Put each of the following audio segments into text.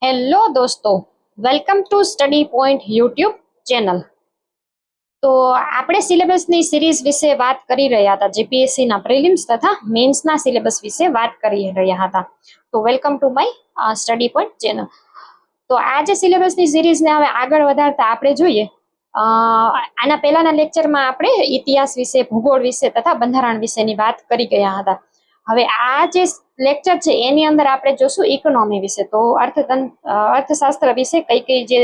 Hello દોસ્તો, welcome to study point YouTube channel. તો આપણે સિલેબસની સિરીઝ વિશે વાત કરી રહ્યા હતા. જીપીએસસીના પ્રિલિમ્સ તથા મેન્સના સિલેબસ વિશે વાત કરી રહ્યા હતા. તો welcome to my study point channel. તો આ જે સિલેબસની સિરીઝને હવે આગળ વધારતા આપણે જોઈએ, આના પહેલાના લેક્ચરમાં આપણે ઇતિહાસ વિશે, ભૂગોળ વિશે તથા બંધારણ વિશેની વાત કરી ગયા હતા. હવે આ જે લેક્ચર છે એની અંદર આપણે જોશું ઇકોનોમી વિશે. તો અર્થશાસ્ત્ર વિશે કઈ કઈ જે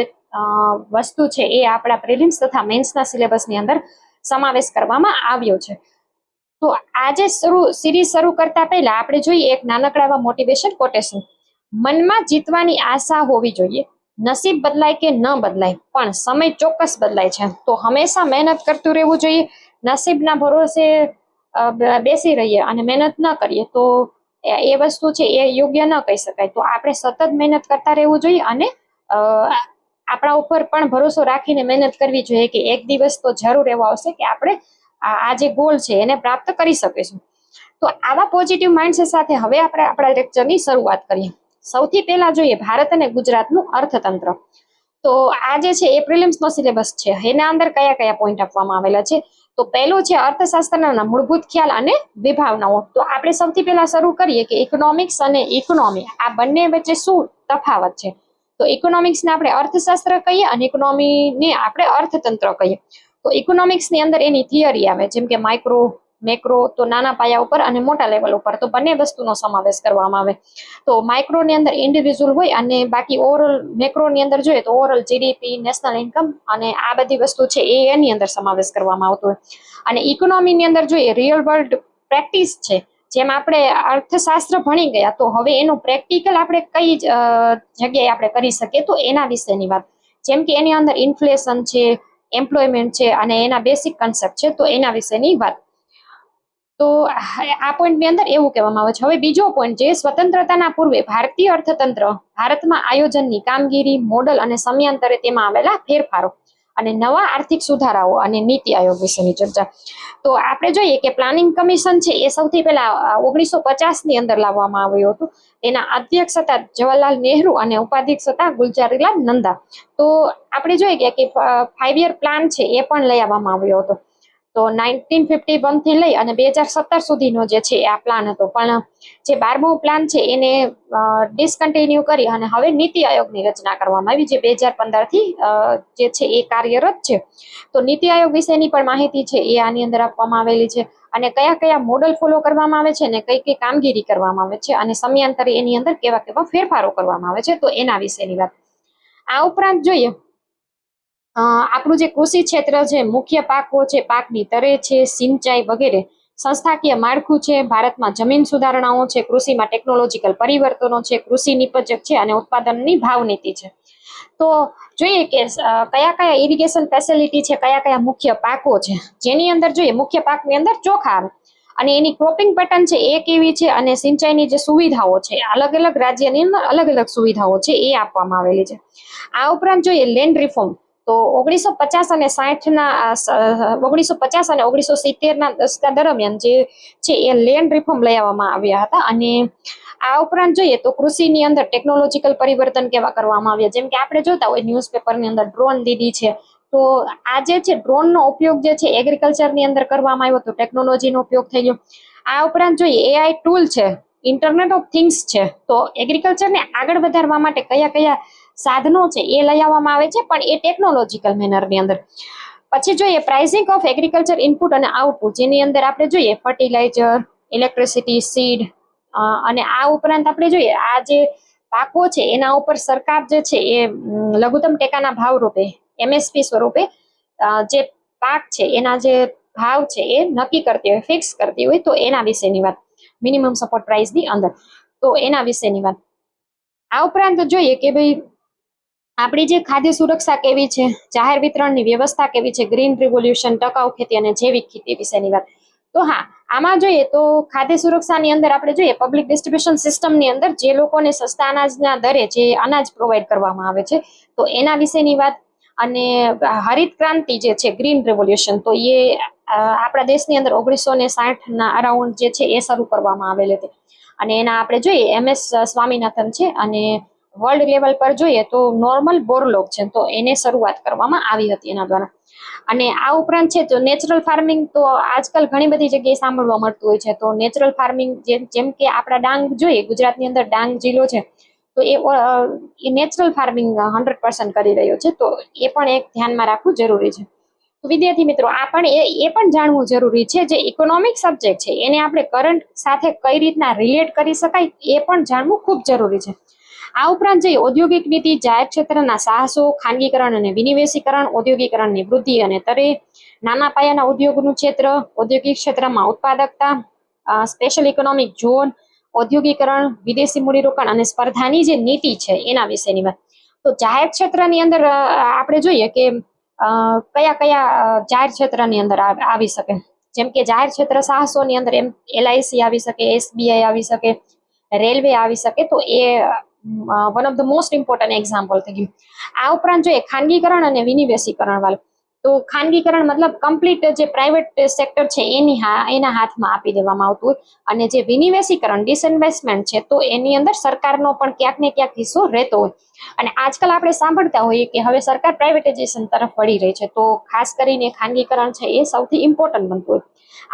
વસ્તુ છે એ આપણા પ્રિલિમ્સ તથા મેન્સના સિલેબસની અંદર સમાવેશ કરવામાં આવ્યો છે. તો આજે સિરીઝ શરૂ કરતા પહેલા આપણે જોઈએ એક નાનકડા એવા મોટિવેશન કોટેશન. મનમાં જીતવાની આશા હોવી જોઈએ. નસીબ બદલાય કે ન બદલાય, પણ સમય ચોક્કસ બદલાય છે. તો હંમેશા મહેનત કરતું રહેવું જોઈએ. નસીબના ભરોસે બેસી રહીએ અને મહેનત ન કરીએ તો એ વસ્તુ છે એ યોગ્ય ન કહી શકાય. તો આપણે સતત મહેનત કરતા રહેવું જોઈએ અને આપણા ઉપર પણ ભરોસો રાખીને મહેનત કરવી જોઈએ કે એક દિવસ તો જરૂર એવો આવશે કે આપણે આ જે ગોલ છે એને પ્રાપ્ત કરી શકીશું. તો આવા પોઝિટિવ માઇન્ડસેટ સાથે હવે આપણે આપણા લેક્ચરની શરૂઆત કરીએ. સૌથી પહેલા જોઈએ ભારત અને ગુજરાતનું અર્થતંત્ર. તો આ જે છે એ પ્રિલિમ્સનો સિલેબસ છે. એના અંદર કયા કયા પોઈન્ટ આપવામાં આવેલા છે? તો પહેલું છે અર્થશાસ્ત્રના મૂળભૂત ખ્યાલ અને વિભાવનાઓ. તો આપણે સૌથી પહેલા શરૂ કરીએ કે ઇકોનોમિક્સ અને ઇકોનોમી આ બંને વચ્ચે શું તફાવત છે. તો ઇકોનોમિક્સને આપણે અર્થશાસ્ત્ર કહીએ અને ઇકોનોમીને આપણે અર્થતંત્ર કહીએ. તો ઇકોનોમિક્સની અંદર એની થિયરી આવે, જેમ કે માઇક્રો, મેક્રો, તો નાના પાયા ઉપર અને મોટા લેવલ ઉપર. તો બંને વસ્તુનો સમાવેશ કરવામાં આવે. તો માઇક્રોની અંદર ઇન્ડિવિજ્યુઅલ હોય અને બાકી ઓવરઓલ મેક્રોની અંદર જોઈએ તો ઓવરઓલ જીડીપી, નેશનલ ઇન્કમ અને આ બધી વસ્તુ છે એ એની અંદર સમાવેશ કરવામાં આવતો હોય. અને ઇકોનોમીની અંદર જોઈએ રિયલ વર્લ્ડ પ્રેક્ટિસ છે. જેમ આપણે અર્થશાસ્ત્ર ભણી ગયા, તો હવે એનું પ્રેક્ટિકલ આપણે કઈ જગ્યાએ આપણે કરી શકીએ તો એના વિશેની વાત. જેમ કે એની અંદર ઇન્ફ્લેશન છે, એમ્પ્લોયમેન્ટ છે અને એના બેસિક કન્સેપ્ટ છે, તો એના વિશેની વાત. તો આ પોઈન્ટની અંદર એવું કહેવામાં આવે છે. હવે બીજો પોઈન્ટ છે સ્વતંત્રતાના પૂર્વે ભારતીય અર્થતંત્ર, ભારતમાં આયોજનની કામગીરી, મોડલ અને સમયાંતરે તેમાં આવેલા ફેરફારો અને નવા આર્થિક સુધારાઓ અને નીતિ આયોગ વિશેની ચર્ચા. તો આપણે જોઈએ કે પ્લાનિંગ કમિશન છે એ સૌથી પહેલા 1950 ની અંદર લાવવામાં આવ્યું હતું. તેના અધ્યક્ષ હતા જવાહરલાલ નહેરુ અને ઉપાધ્યક્ષ હતા ગુલઝારીલાલ નંદા. તો આપણે જોઈએ કે 5 યર પ્લાન છે એ પણ લઈ આવવામાં આવ્યો હતો. તો 1951 થી લઈ અને 2017 સુધીનો જે છે આ પ્લાન હતો. પણ જે 12મો પ્લાન છે એને ડિસકન્ટિન્યુ કરી અને હવે નીતિ આયોગની રચના કરવામાં આવી, જે 2015 થી જે છે એ કાર્યરત છે. તો નીતિ આયોગ વિશેની પણ માહિતી છે એ આની અંદર આપવામાં આવેલી છે. અને કયા કયા મોડલ ફોલો કરવામાં આવે છે અને કઈ કઈ કામગીરી કરવામાં આવે છે અને સમયાંતરે એની અંદર કેવા કેવા ફેરફારો કરવામાં આવે છે, તો એના વિશેની વાત. આ ઉપરાંત જોઈએ આપણું જે કૃષિ ક્ષેત્ર છે, મુખ્ય પાકો છે, પાકની તરે છે, સિંચાઈ વગેરે, સંસ્થાકીય માળખું છે, ભારતમાં જમીન સુધારણાઓ છે, કૃષિમાં ટેકનોલોજીકલ પરિવર્તનો છે, કૃષિ નિપજક છે અને ઉત્પાદનની ભાવ નીતિ છે. તો જોઈએ કે કયા કયા ઇરિગેશન ફેસિલિટી છે, કયા કયા મુખ્ય પાકો છે. જેની અંદર જોઈએ મુખ્ય પાકની અંદર ચોખા આવે અને એની ક્રોપિંગ પેટર્ન છે એ કેવી છે અને સિંચાઈની જે સુવિધાઓ છે અલગ અલગ રાજ્યની અંદર અલગ અલગ સુવિધાઓ છે એ આપવામાં આવેલી છે. આ ઉપરાંત જોઈએ લેન્ડ રિફોર્મ. તો 1950 અને 1970ના દશકા દરમિયાન જે છે એ લેન્ડ રિફોર્મ લઈ આવવામાં આવ્યા હતા. અને આ ઉપરાંત જોઈએ તો કૃષિની અંદર ટેકનોલોજીકલ પરિવર્તન કેવા કરવામાં આવ્યા, જેમ કે આપણે જોતા હોય ન્યૂઝપેપરની અંદર ડ્રોન દીદી છે. તો આ જે છે ડ્રોનનો ઉપયોગ જે છે એગ્રીકલ્ચરની અંદર કરવામાં આવ્યો, તો ટેકનોલોજીનો ઉપયોગ થઈ ગયો. આ ઉપરાંત જોઈએ એઆઈ ટૂલ છે, ઇન્ટરનેટ ઓફ થિંગ્સ છે. તો એગ્રીકલ્ચરને આગળ વધારવા માટે કયા કયા સાધનો છે એ લઈ આવવામાં આવે છે, પણ એ ટેકનોલોજીકલ મેનરની અંદર. પછી જોઈએ પ્રાઇસિંગ ઓફ એગ્રીકલ્ચર ઇનપુટ અને આઉટપુટ, જેની અંદર આપણે જોઈએ ફર્ટિલાઇઝર, ઇલેક્ટ્રિસિટી, સીડ અને આ ઉપરાંત આપણે જોઈએ આ જે પાકો છે એના ઉપર સરકાર જે છે એ લઘુત્તમ ટેકાના ભાવ રૂપે, એમએસપી સ્વરૂપે જે પાક છે એના જે ભાવ છે એ નક્કી કરતી હોય, ફિક્સ કરતી હોય, તો એના વિશેની વાત. મિનિમમ સપોર્ટ પ્રાઇસની અંદર, તો એના વિશેની વાત. આ ઉપરાંત જોઈએ કે ભાઈ આપણી જે ખાદ્ય સુરક્ષા કેવી છે, જાહેર વિતરણની વ્યવસ્થા કેવી છે, ગ્રીન રિવોલ્યુશન, ટકાઉ ખેતી અને જૈવિક ખેતી વિશેની વાત. તો હા, આમાં જોઈએ તો ખાદ્ય સુરક્ષાની અંદર આપણે જોઈએ પબ્લિક ડિસ્ટ્રીબ્યુશન સિસ્ટમની અંદર જે લોકોને સસ્તા અનાજના દરે જે અનાજ પ્રોવાઈડ કરવામાં આવે છે, તો એના વિશેની વાત. અને હરિત ક્રાંતિ જે છે, ગ્રીન રેવોલ્યુશન, તો એ આપણા દેશની અંદર 1960ના અરાઉન્ડ જે છે એ શરૂ કરવામાં આવેલી હતી. અને એના આપણે જોઈએ MS સ્વામીનાથન છે અને વર્લ્ડ લેવલ પર જોઈએ તો નોર્મલ બોરલોગ છે, તો એને શરૂઆત કરવામાં આવી હતી એના દ્વારા. અને આ ઉપરાંત છે તો નેચરલ ફાર્મિંગ તો આજકાલ ઘણી બધી જગ્યાએ સાંભળવા મળતું હોય છે. તો નેચરલ ફાર્મિંગ જેમ કે આપણા ડાંગ જોઈએ, ગુજરાતની અંદર ડાંગ જિલ્લો છે, તો એ નેચરલ ફાર્મિંગ 100% કરી રહ્યો છે. તો એ પણ એક ધ્યાનમાં રાખવું જરૂરી છે. તો વિદ્યાર્થી મિત્રો, આ પણ એ પણ જાણવું જરૂરી છે, જે ઇકોનોમિક સબ્જેક્ટ છે એને આપણે કરંટ સાથે કઈ રીતના રિલેટ કરી શકાય એ પણ જાણવું ખૂબ જરૂરી છે. આ ઉપરાંત જે ઔદ્યોગિક નીતિ, જાહેર ક્ષેત્રના સાહસો, ખાનગીકરણ અને વિનિવેશીકરણ, ઔદ્યોગિકરણની વૃદ્ધિ અને તરે, નાના પાયાના ઉદ્યોગનું ક્ષેત્ર, ઔદ્યોગિક ક્ષેત્રમાં ઉત્પાદકતા, સ્પેશિયલ ઇકોનોમિક ઝોન, ઔદ્યોગિકરણ, વિદેશી મૂડીરોકાણ અને સ્પર્ધાની જે નીતિ છે એના વિશેની વાત. તો જાહેર ક્ષેત્રની અંદર આપણે જોઈએ કે કયા કયા જાહેર ક્ષેત્રની અંદર આવી શકે. જેમ કે જાહેર ક્ષેત્ર સાહસોની અંદર LIC આવી શકે, SBI આવી શકે, રેલવે આવી શકે. તો એ one of the most important example થઈ ગયું. આ ઉપરાંત જોઈએ ખાનગીકરણ અને વિનિવેશીકરણ વાળું. તો ખાનગીકરણ મતલબ કમ્પ્લીટ જે પ્રાઇવેટ સેક્ટર છે એના હાથમાં આપી દેવામાં આવતું હોય, અને જે વિનિવેશીકરણ ડિસઇન્વેસ્ટમેન્ટ છે તો એની અંદર સરકારનો પણ ક્યાંક ને ક્યાંક હિસ્સો રહેતો હોય. અને આજકાલ આપણે સાંભળતા હોઈએ કે હવે સરકાર પ્રાઇવેટાઇઝેશન તરફ વળી રહી છે, તો ખાસ કરીને ખાનગીકરણ છે એ સૌથી ઇમ્પોર્ટન્ટ બનતું હોય.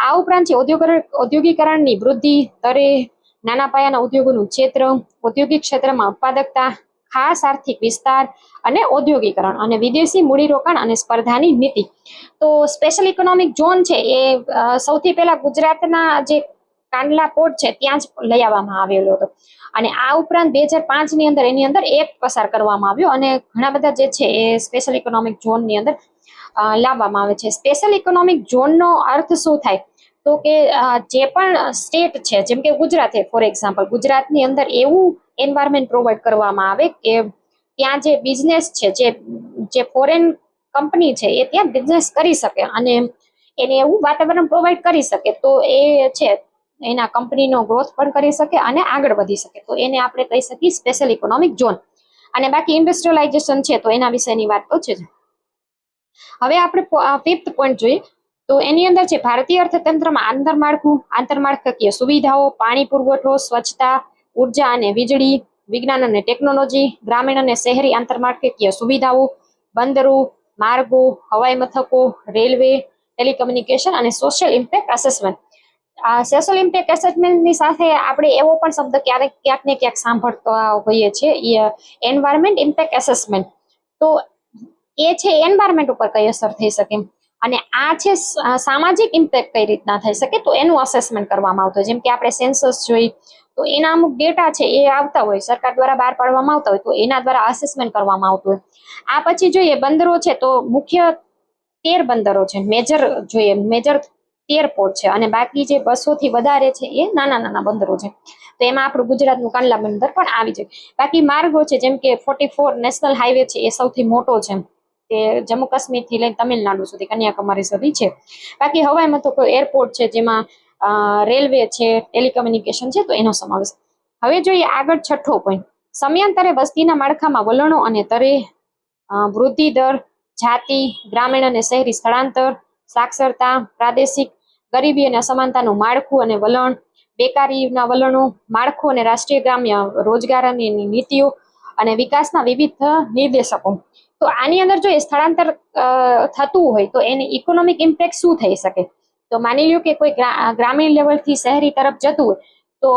આ ઉપરાંત છે ઔદ્યોગિકરણની વૃદ્ધિ, દરે, નાના પાયાના ઉદ્યોગોનું ક્ષેત્ર, ઔદ્યોગિક ક્ષેત્રમાં ઉત્પાદકતા, ખાસ આર્થિક વિસ્તાર અને ઔદ્યોગિકરણ, અને વિદેશી મૂડીરોકાણ અને સ્પર્ધાની નીતિ. તો સ્પેશિયલ ઇકોનોમિક ઝોન છે એ સૌથી પહેલા ગુજરાતના જે કાંડલા પોર્ટ છે ત્યાં જ લઈ આવવામાં આવેલો હતો. અને આ ઉપરાંત 2005 ની અંદર એની અંદર એક્ટ પસાર કરવામાં આવ્યો, અને ઘણા બધા જે છે એ સ્પેશિયલ ઇકોનોમિક ઝોનની અંદર લાવવામાં આવે છે. સ્પેશિયલ ઇકોનોમિક ઝોનનો અર્થ શું થાય? તો કે જે પણ સ્ટેટ છે, જેમ કે ગુજરાત છે ફોર એક્ઝામ્પલ, ગુજરાતની અંદર એવું એન્વાયરમેન્ટ પ્રોવાઈડ કરવામાં આવે કે ત્યાં જે બિઝનેસ છે, જે ફોરેન કંપની છે એ ત્યાં બિઝનેસ કરી શકે અને એને એવું વાતાવરણ પ્રોવાઈડ કરી શકે, તો એ છે એના કંપનીનો ગ્રોથ પણ કરી શકે અને આગળ વધી શકે. તો એને આપણે કહી શકીએ સ્પેશિયલ ઇકોનોમિક ઝોન. અને બાકી ઇન્ડસ્ટ્રીયલાઇઝેશન છે તો એના વિશેની વાત તો છે જ. હવે આપણે 5th પોઈન્ટ જોઈએ. તો એની અંદર છે ભારતીય અર્થતંત્રમાં આંતરમાળખાકીય સુવિધાઓ, પાણી પુરવઠો, સ્વચ્છતા, ઉર્જા અને વીજળી, વિજ્ઞાન અને ટેકનોલોજી, ગ્રામીણ અને શહેરી આંતરમાળખાકીય સુવિધાઓ, બંદરો, માર્ગો, હવાઈ મથકો, રેલવે, ટેલિકમ્યુનિકેશન અને social impact assessment. Social impact અસેસમેન્ટની સાથે આપણે એવો પણ શબ્દ ક્યાંક ને ક્યાંક સાંભળતા હોઈએ છીએ, એન્વાયરમેન્ટ ઇમ્પેક્ટ અસેસમેન્ટ. તો એ છે એન્વાયરમેન્ટ ઉપર કઈ અસર થઈ શકે, અને આ છે સામાજિક ઇમ્પેક્ટ કઈ રીતના થઈ શકે, તો એનું અસેસમેન્ટ કરવામાં આવતું. જેમ કે આપણે સેન્સસ જોઈ તો એના અમુક ડેટા છે એ આવતા હોય, સરકાર દ્વારા બહાર પાડવામાં આવતા હોય, તો એના દ્વારા અસેસમેન્ટ કરવામાં આવતું હોય. આ પછી જોઈએ બંદરો છે, તો મુખ્ય 13 બંદરો છે, મેજર 13 પોર્ટ છે, અને બાકી જે 200 થી વધારે છે એ નાના નાના બંદરો છે. તો એમાં આપણું ગુજરાતનું કંડલા બંદર પણ આવી જાય. બાકી માર્ગો છે, જેમ કે 44 નેશનલ હાઈવે છે એ સૌથી મોટો છે, તે જમ્મુ કાશ્મીર થી લઈને તમિલનાડુ સુધી, કન્યાકુમારી સુધી છે. બાકી હવાઈ મથકો, એરપોર્ટ છે, જેમાં રેલવે છે, ટેલિકમ્યુનિકેશન છે, તો એનો સમાવેશ. હવે જોઈએ આગળ 6થો પોઈન્ટ. સમયાંતરે વસ્તીના માળખામાં વલણો અને તરે, વૃદ્ધિ દર, જાતિ, ગ્રામીણ અને શહેરી સ્થળાંતર, સાક્ષરતા, પ્રાદેશિક, ગરીબી અને અસમાનતાનું માળખું અને વલણ, બેકારીના વલણો, માળખું અને રાષ્ટ્રીય ગ્રામ્ય રોજગારની નીતિઓ, અને વિકાસના વિવિધ નિર્દેશકો. તો આની અંદર જો સ્થળાંતર થતું હોય તો એની ઇકોનોમિક ઇમ્પેક્ટ શું થઈ શકે? તો માની લ્યો કે કોઈ ગ્રામીણ લેવલથી શહેરી તરફ જતું હોય, તો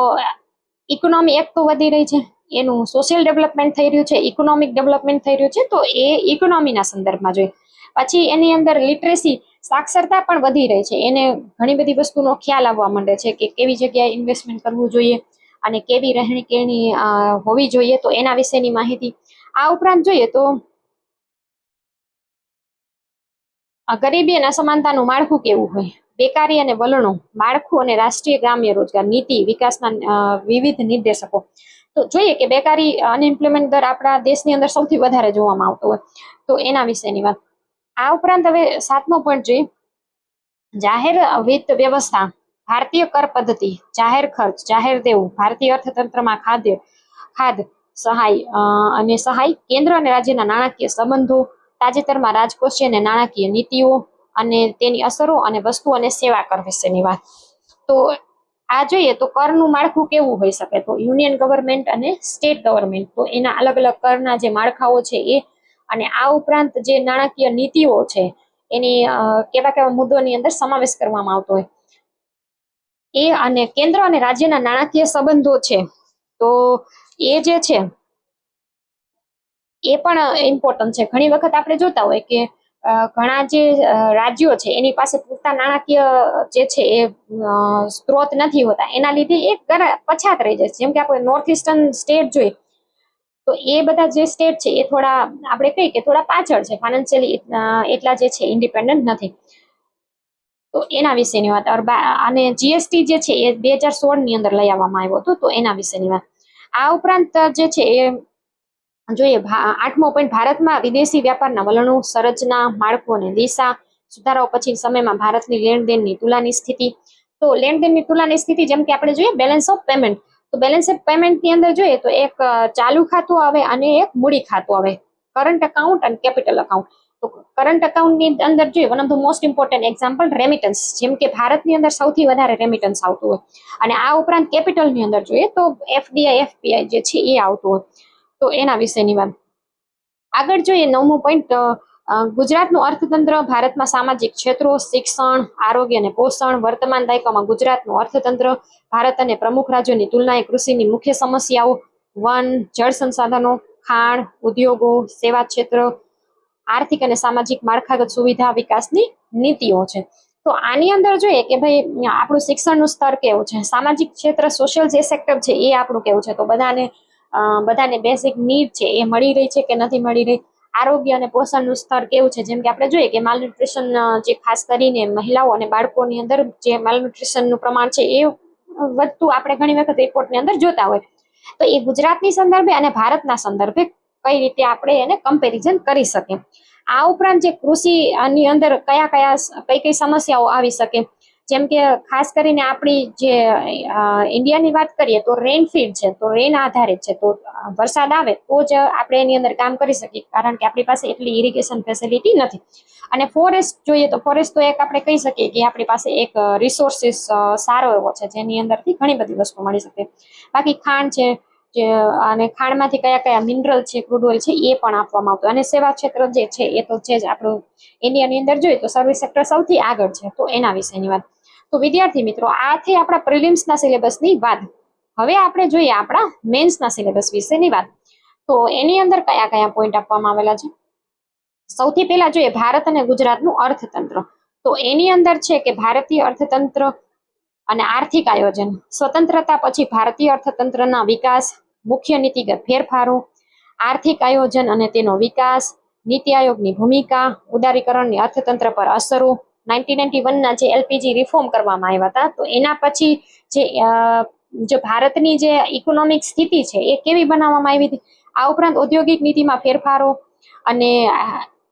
ઇકોનોમી એક તો વધી રહી છે, એનું સોશિયલ ડેવલપમેન્ટ થઈ રહ્યું છે, ઇકોનોમિક ડેવલપમેન્ટ થઈ રહ્યું છે, તો એ ઇકોનોમીના સંદર્ભમાં જોઈએ. પછી એની અંદર લિટરેસી, સાક્ષરતા પણ વધી રહી છે, એને ઘણી બધી વસ્તુનો ખ્યાલ આવવા માંડે છે કે કેવી જગ્યાએ ઇન્વેસ્ટમેન્ટ કરવું જોઈએ અને કેવી રહેણી કેણી હોવી જોઈએ, તો એના વિશેની માહિતી. આ ઉપરાંત જોઈએ તો ગરીબી અને અસમાનતાનું માળખું કેવું હોય, બેકારી અને વલણો, માળખું અને રાષ્ટ્રીય ગ્રામ્ય રોજગાર નીતિ, વિકાસના વિવિધ નિર્દેશકો. તો જોઈએ કે બેકારી અનએમ્પ્લોયમેન્ટ દર આપણા દેશની અંદર સૌથી વધારે જોવામાં આવતો હોય, તો એના વિશેની વાત. આ ઉપરાંત હવે 7મો પોઈન્ટ જોઈએ, જાહેર વિત્ત વ્યવસ્થા, ભારતીય કર પદ્ધતિ, જાહેર ખર્ચ, જાહેર દેવું, ભારતીય અર્થતંત્રમાં ખાધ સહાય, કેન્દ્ર અને રાજ્યના નાણાકીય સંબંધો, તાજેતરમાં રાજકોષીય અને નાણાકીય નીતિઓ અને તેની અસરો, અને વસ્તુ અને સેવા કર વિશેની વાત. તો આ જોઈએ તો કરનું માળખું કેવું હોઈ શકે, તો યુનિયન ગવર્મેન્ટ અને સ્ટેટ ગવર્મેન્ટ, તો એના અલગ અલગ કરના જે માળખાઓ છે એ, અને આ ઉપરાંત જે નાણાકીય નીતિઓ છે એની કેવા કેવા મુદ્દોની અંદર સમાવેશ કરવામાં આવતો હોય એ, અને કેન્દ્ર અને રાજ્યના નાણાકીય સંબંધો છે, તો એ જે છે એ પણ ઇમ્પોર્ટન્ટ છે. ઘણી વખત આપણે જોતા હોય કે ઘણા જે રાજ્યો છે એની પાસે પૂરતા નાણાકીય જે છે એ સ્ત્રોત નથી હોતા, એના લીધે એ પછાત રહી જાય છે. જેમ કે આપણે નોર્થ ઇસ્ટર્ન સ્ટેટ જોઈએ તો એ બધા જે સ્ટેટ છે એ થોડા આપણે કહીએ કે થોડા પાછળ છે ફાઇનાન્શિયલી, એટલા જે છે ઇન્ડિપેન્ડન્ટ નથી. તો એના વિશેની વાત, અને જીએસટી જે છે એ 2016 ની અંદર લઈ આવવામાં આવ્યો હતો, તો એના વિશેની વાત. આ ઉપરાંત જે છે એ જોઈએ 8મો પોઈન્ટ, ભારતમાં વિદેશી વ્યાપારના વલણો, સંરચના, માળખું અને દિશા, સુધારાઓ પછી સમયમાં ભારતની લેણદેણની તુલનાની સ્થિતિ. તો લેણદેણની તુલનાની સ્થિતિ જેમ કે આપણે જોઈએ બેલેન્સ ઓફ પેમેન્ટ, તો બેલેન્સ ઓફ પેમેન્ટની અંદર જોઈએ તો એક ચાલુ ખાતું આવે અને એક મૂડી ખાતું આવે, કરંટ એકાઉન્ટ અને કેપિટલ એકાઉન્ટ. તો કરંટ એકાઉન્ટની અંદર જોઈએ one of the most important example remittance, જેમ કે ભારતની અંદર સૌથી વધારે રેમિટન્સ આવતું હોય, અને આ ઉપરાંત કેપિટલની અંદર જોઈએ તો એફડીઆઈ એફપીઆઈ જે છે એ આવતું હોય, તો એના વિશેની વાત. આગળ જોઈએ 9મો પોઈન્ટ, ગુજરાતનું અર્થતંત્ર, ભારતમાં સામાજિક ક્ષેત્રો, શિક્ષણ, આરોગ્ય અને પોષણ. વર્તમાન દાયકામાં ગુજરાતનું અર્થતંત્ર ભારત અને પ્રમુખ રાજ્યોની તુલનાએ કૃષિની મુખ્ય સમસ્યાઓ, વન, જળ સંસાધનો, ખાણ, ઉદ્યોગો, સેવા ક્ષેત્ર, આર્થિક અને સામાજિક માળખાગત સુવિધા વિકાસની નીતિઓ છે. તો આની અંદર જોઈએ કે ભાઈ આપણું શિક્ષણનું સ્તર કેવું છે, સામાજિક ક્ષેત્ર સોશિયલ જે સેક્ટર છે એ આપણું કેવું છે, તો બધાને બેઝિક નીડ છે એ મળી રહી છે કે નથી મળી રહી. આરોગ્ય અને પોષણનું સ્તર કેવું છે, જેમ કે આપણે જોઈએ કે માલન્યુટ્રિશન જે ખાસ કરીને મહિલાઓ અને બાળકોની અંદર જે માલન્યુટ્રિશનનું પ્રમાણ છે એ વધતું આપણે ઘણી વખત રિપોર્ટની અંદર જોતા હોય, તો એ ગુજરાતની સંદર્ભે અને ભારતના સંદર્ભે કઈ રીતે આપણે એને કમ્પેરિઝન કરી શકીએ. આ ઉપરાંત જે કૃષિની અંદર કઈ કઈ સમસ્યાઓ આવી શકે, જેમ કે ખાસ કરીને આપણી જે ઇન્ડિયાની વાત કરીએ તો રેનફીડ છે, તો રેન આધારિત છે, તો વરસાદ આવે તો જ આપણે એની અંદર કામ કરી શકીએ, કારણ કે આપણી પાસે એટલી ઇરિગેશન ફેસિલિટી નથી. અને ફોરેસ્ટ જોઈએ તો ફોરેસ્ટ તો એક આપણે કહી શકીએ કે આપણી પાસે એક રિસોર્સિસ સારો એવો છે, જેની અંદરથી ઘણી બધી વસ્તુ મળી શકે. બાકી ખાંડ છે, અને ખાંડમાંથી કયા મિનરલ છે, ક્રૂડ ઓઇલ છે, એ પણ આપવામાં આવતું. અને સેવા ક્ષેત્ર જે છે એ તો છે જ, આપણું ઇન્ડિયાની અંદર જોઈએ તો સર્વિસ સેક્ટર સૌથી આગળ છે, તો એના વિશેની વાત. તો વિદ્યાર્થી મિત્રો, આ થઈ આપણા પ્રિલિમ્સના સિલેબસની વાત. હવે આપણે જોઈએ આપણા મેન્સના સિલેબસ વિશેની વાત. તો એની અંદર કયા કયા પોઈન્ટ આપવામાં આવેલા છે. સૌથી પહેલા જોઈએ ભારત અને ગુજરાતનું અર્થતંત્ર. તો એની અંદર છે કે ભારતીય અર્થતંત્ર અને આર્થિક આયોજન, સ્વતંત્રતા પછી ભારતીય અર્થતંત્રના વિકાસ, મુખ્ય નીતિગત ફેરફારો, આર્થિક આયોજન અને તેનો વિકાસ, નીતિ આયોગની ભૂમિકા, ઉદારીકરણની અર્થતંત્ર પર અસરો, 1991ના જે એલપીજી રિફોર્મ કરવામાં આવ્યા હતા, તો એના પછી જે ભારતની જે ઇકોનોમિક સ્થિતિ છે એ કેવી બનાવવામાં આવી હતી. આ ઉપરાંત ઔદ્યોગિક નીતિમાં ફેરફારો અને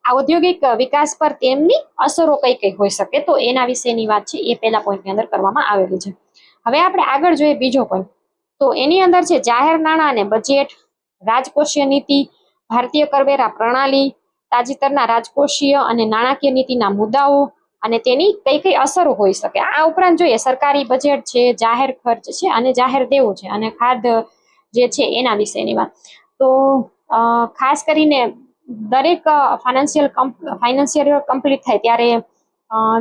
ઔદ્યોગિક વિકાસ પર તેમની અસરો કઈ કઈ હોઈ શકે, તો એના વિશેની વાત છે એ પહેલા પોઈન્ટની અંદર કરવામાં આવેલી છે. હવે આપણે આગળ જોઈએ બીજો પોઈન્ટ. તો એની અંદર છે જાહેર નાણાં અને બજેટ, રાજકોષીય નીતિ, ભારતીય કરવેરા પ્રણાલી, તાજેતરના રાજકોષીય અને નાણાકીય નીતિના મુદ્દાઓ અને તેની કઈ કઈ અસરો હોઈ શકે. આ ઉપરાંત જોઈએ સરકારી બજેટ છે, જાહેર ખર્ચ છે અને જાહેર દેવું છે, અને ખાધ જે છે એના વિશેની વાત. તો ખાસ કરીને દરેક ફાઇનાન્શિયલ કમ્પ્લીટ થાય ત્યારે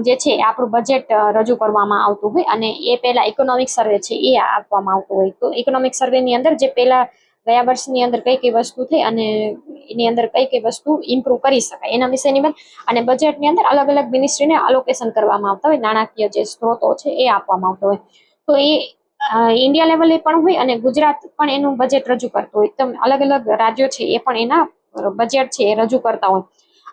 જે છે આપણું બજેટ રજૂ કરવામાં આવતું હોય, અને એ પહેલા ઇકોનોમિક સર્વે છે એ આપવામાં આવતું હોય. તો ઇકોનોમિક સર્વેની અંદર જે પહેલા ગયા વર્ષની અંદર કઈ કઈ વસ્તુ થઈ અને એની અંદર કઈ કઈ વસ્તુ ઇમ્પ્રુવ કરી શકાય એના વિશેની વાત. અને બજેટની અંદર અલગ અલગ મિનિસ્ટ્રીને અલોકેશન કરવામાં આવતા હોય, નાણાકીય જે સ્ત્રોતો છે એ આપવામાં આવતો હોય. તો એ ઇન્ડિયા લેવલે પણ હોય અને ગુજરાત પણ એનું બજેટ રજૂ કરતું હોય. તો અલગ અલગ રાજ્યો છે એ પણ એના બજેટ છે એ રજૂ કરતા હોય,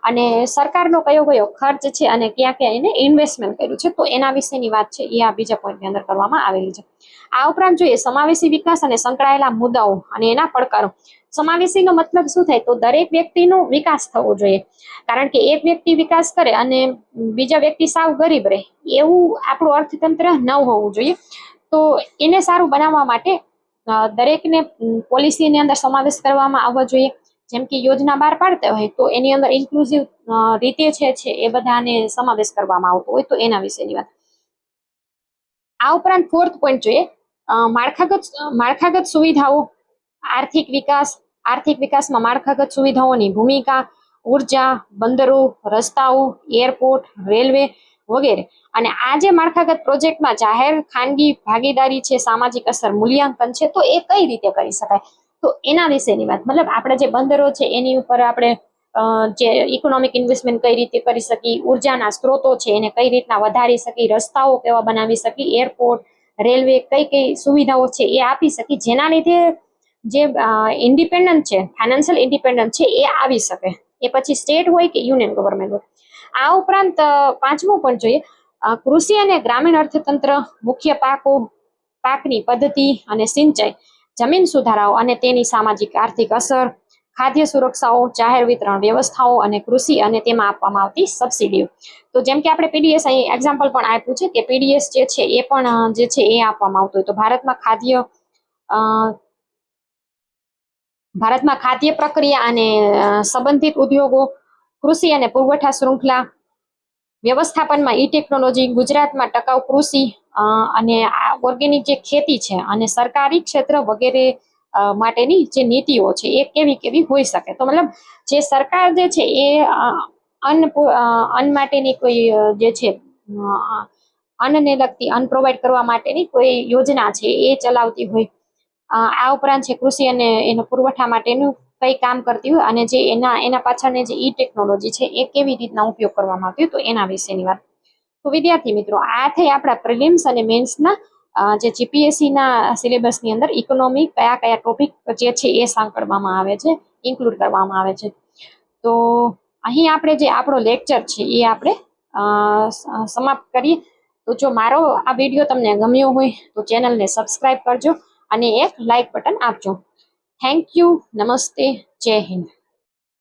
અને સરકારનો કયો કયો ખર્ચ છે અને ક્યાં ક્યાં એને ઇન્વેસ્ટમેન્ટ કર્યું છે, તો એના વિશેની વાત છે એ આ બીજા પોઈન્ટની અંદર કરવામાં આવેલી છે. આ ઉપરાંત જોઈએ સમાવેશી વિકાસ અને સંકળાયેલા મુદ્દાઓ અને એના પડકારો. સમાવેશીનો મતલબ શું થાય, તો દરેક વ્યક્તિનો વિકાસ થવો જોઈએ, કારણ કે એક વ્યક્તિ વિકાસ કરે અને બીજા વ્યક્તિ સાવ ગરીબ રહે એવું આપણું અર્થતંત્ર ન હોવું જોઈએ. તો એને સારું બનાવવા માટે દરેકને પોલિસીની અંદર સમાવેશ કરવામાં આવવો જોઈએ. જેમ કે યોજના બહાર પાડતા હોય તો એની અંદર ઇન્ક્લુઝિવ રીતે છે એ બધાને સમાવેશ કરવામાં આવતો હોય, તો એના વિશેની વાત. આ ઉપરાંત ફોર્થ પોઈન્ટ જોઈએ, માળખાગત સુવિધાઓ, આર્થિક વિકાસમાં માળખાગત સુવિધાઓની ભૂમિકા, ઉર્જા, બંદરો, રસ્તાઓ, એરપોર્ટ, રેલવે વગેરે. અને આ જે માળખાગત પ્રોજેક્ટમાં જાહેર ખાનગી ભાગીદારી છે, સામાજિક અસર મૂલ્યાંકન છે, તો એ કઈ રીતે કરી શકાય, તો એના વિશેની વાત. મતલબ આપણે જે બંદરો છે એની ઉપર આપણે જે ઇકોનોમિક ઇન્વેસ્ટમેન્ટ કઈ રીતે કરી શકી, ઉર્જાના સ્ત્રોતો છે એને કઈ રીતના વધારી શકી, રસ્તાઓ કેવા બનાવી શકી, એરપોર્ટ, રેલવે કઈ કઈ સુવિધાઓ છે એ આપી શકી, જેના લીધે જે ઇન્ડિપેન્ડન્ટ છે, ફાઇનાન્શિયલ ઇન્ડિપેન્ડન્ટ છે એ આવી શકે. એ પછી સ્ટેટ હોય કે યુનિયન ગવર્મેન્ટ હોય. આ ઉપરાંત પાંચમો પણ જોઈએ, કૃષિ અને ગ્રામીણ અર્થતંત્ર, મુખ્ય પાકની પદ્ધતિ અને સિંચાઈ, જમીન સુધારાઓ અને તેની સામાજિક આર્થિક અસર, ખાદ્ય સુરક્ષાઓ, જાહેર વિતરણ વ્યવસ્થાઓ અને કૃષિ અને તેમાં આપવામાં આવતી સબસિડીઓ. તો જેમ કે આપણે પીડીએસ અહીં એક્ઝામ્પલ પણ આપ્યું છે કે પીડીએસ જે છે એ પણ જે છે એ આપવામાં આવતું હોય. તો ભારતમાં ખાદ્ય પ્રક્રિયા અને સંબંધિત ઉદ્યોગો, કૃષિ અને પુરવઠા શૃંખલા વ્યવસ્થાપનમાં ઈ ટેકનોલોજી, ગુજરાતમાં ટકાઉ કૃષિ અને ઓર્ગેનિક જે ખેતી છે અને સરકારી ક્ષેત્ર વગેરે માટેની જે નીતિઓ છે એ કેવી કેવી હોઈ શકે. તો મતલબ જે સરકાર જે છે એ અન્ન માટેની કોઈ જે છે અન્નને લગતી, અન્ન પ્રોવાઈડ કરવા માટેની કોઈ યોજના છે એ ચલાવતી હોય. આ ઉપરાંત છે કૃષિ અને એનો પુરવઠા માટેનું કઈ કામ કરતી હોય, અને જે એના પાછળની જે ઈ ટેકનોલોજી છે એ કેવી રીતના ઉપયોગ કરવામાં આવતી હોય, તો એના વિશેની વાત. તો વિદ્યાર્થી મિત્રો, આ થઈ આપણા પ્રિલિમ્સ અને મેન્સના જે જીપીએસસી ના સિલેબસની અંદર ઇકોનોમી કયા કયા ટોપિક જે છે એ સાંકળવામાં આવે છે, ઇન્ક્લુડ કરવામાં આવે છે. તો અહીં આપણે જે આપણો લેક્ચર છે એ આપણે સમાપ્ત કરીએ. તો જો મારો આ વિડીયો તમને ગમ્યો હોય તો ચેનલને સબસ્ક્રાઇબ કરજો અને એક લાઇક બટન આપજો. Thank you. નમસ્તે. જય હિન્દ.